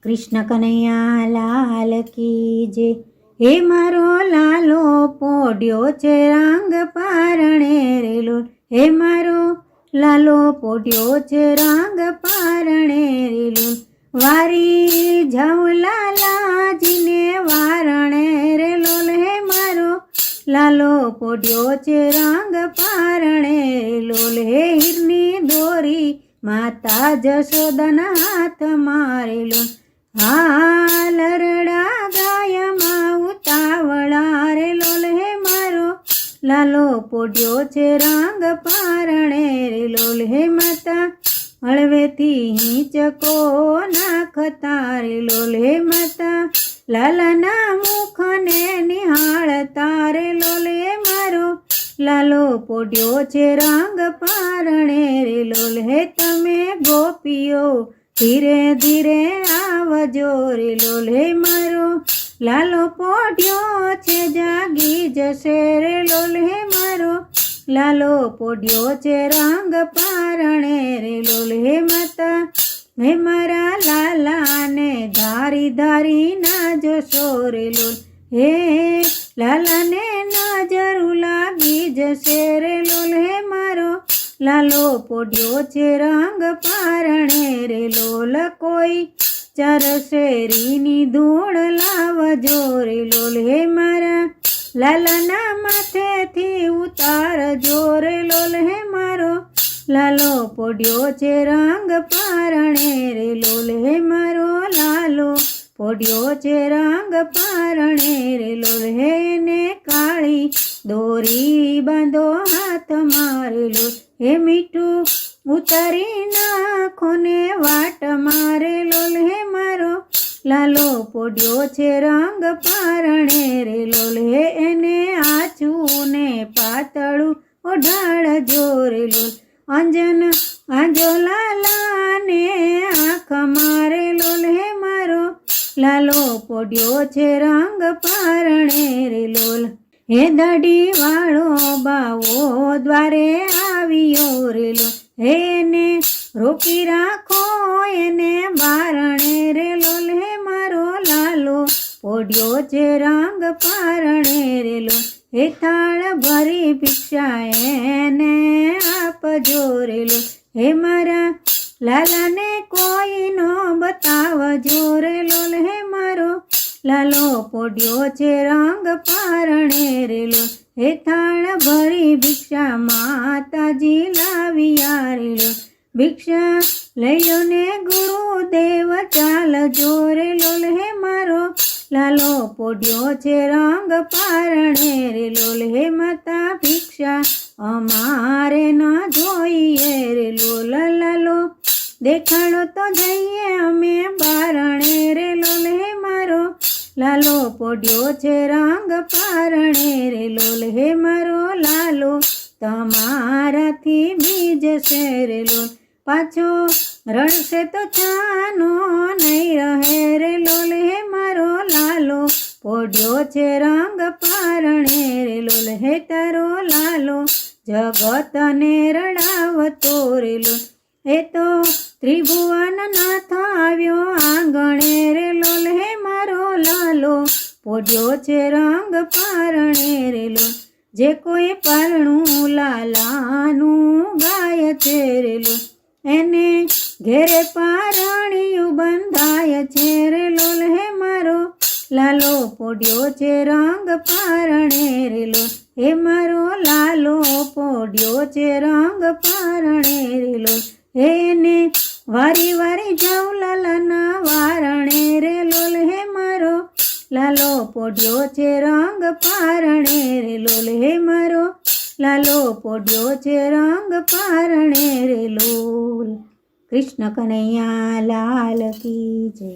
કૃષ્ણ કનૈયા લાલ કી જય। હે મારો લાલો પોડ્યો છે રંગ પારણે રે લોલ। હે મારો લાલો પોડ્યો છે રંગ પારણે રે લોલ। વારી જાઉં લાલાજીને વારણે રે લોલ। હે મારો લાલો પોડ્યો છે રંગ પારણે રે લોલ। હે હીરની દોરી માતા જશોદાના હાથ મારે લોલ। હા લરડા ગાયમાં ઉતાવળા રે લોલ। હે મારો લાલો પોડ્યો છે રંગ પારણે રે લોલ। હે માતા હળવેથી હિંચકો નાખતા રે લોલ। હે માતા લાલાના મુખને નિહાળતા રે લોલ। હે મારો લાલો પોડ્યો છે રંગ પારણે રે લોલ। હે તમે ગોપીઓ ધીરે ધીરે આવજો રે લોલ। હે મારો લાલો પોડ્યો છે જાગી જશે રે લોલ। હે મારો લાલો પોડ્યો છે રંગ પારણે રે લોલ। હે માતા હે મારા લાલાને ધારી ધારી ના જોશો રે લોલ। હે લાલાને નજર લાગી જશે રે લોલ। હે મારો લાલો પોડ્યો છે રંગ પારણે રે લોલ। કોઈ ચાર શેરીની ધૂળ લાવજો રે લોલ। હે મારા લાલાના માથેથી ઉતારજો રે લોલ। હે મારો લાલો પોડ્યો છે રંગ પારણે રે લોલ। હે મારો લાલો પોડ્યો છે રંગ પારણે રે લોલ। હે ને કાળી દોરી બાંધો હાથ મારે લોલ। હે મીઠું ઉતારી નાખો ને વાટ મારે લોલ। હે મારો લાલો પોડ્યો છે રંગ પારણે રે લોલ। હે એને આછું ને પાતળું ઓઢાળજો રે લોલ। અંજન આજો લાલાને આંખ મારે લોલ। હે મારો લાલો પોડ્યો છે રંગ પારણે રે લોલ। હે દાઢી વાળો બાવો દ્વારે આવ્યો રે લોલ। હે ને રોકી રાખો એને બારણે રે લોલ। હે મારો લાલો પોડ્યો છે રંગ પારણે રે લોલ। હે થાળ ભરી ભિક્ષા એને આપજો રે લોલ। હે મારા લાલાને કોઈ નો બતાવજો રે લોલ। હે મારો લાલો પોડ્યો છે રંગ પારણે રે લોલ। હે થાળ ભરી ભિક્ષા માતાજી લાવ્યા રે લોલ। ભિક્ષા લઈ લો ને ગુરુદેવ ચાલજો રે લોલ। હે મારો લાલો પોડ્યો છે રંગ પારણે રે લોલ। હે માતા ભિક્ષા અમારે ન જોઈએ રે લોલ। લાલો દેખાડો તો જઈએ અમે બારણે રે લોલ। હે મારો લાલો પોડ્યો છે રંગ પારણે રે લોલ। હે મારો લાલો તમારાથી બીજશે રે લોલ। પાછો રડશે તો છાનો નહીં રહે રે લોલ। હે મારો લાલો પોડ્યો છે રંગ પારણે રે લોલ। હે તારો લાલો જગતને રડાવતો રે લોલ। એ તો ત્રિભુવન નાથ આવ્યો આંગણે રે લોલ। હે મારો લાલો પોડ્યો છે રંગ પારણે રે લોલ। જે કોઈ પારણું લાલાનું ગાય છે રે લોલ। એને ઘેરે પારણિયું બંધાય છે રે લોલ। હે મારો લાલો પોડ્યો છે રંગ પારણે રે લોલ। હે મારો લાલો પોડ્યો છે રંગ પારણે રે લોલ। એને વારી વારી જાઉં લાલાના વારણે રે લોલ। હે મારો લાલો પોડ્યો છે રંગ પારણે રે લોલ। હે મારો લાલો પોડ્યો છે રંગ પારણે રે લોલ। કૃષ્ણ કનૈયા લાલ કી જય।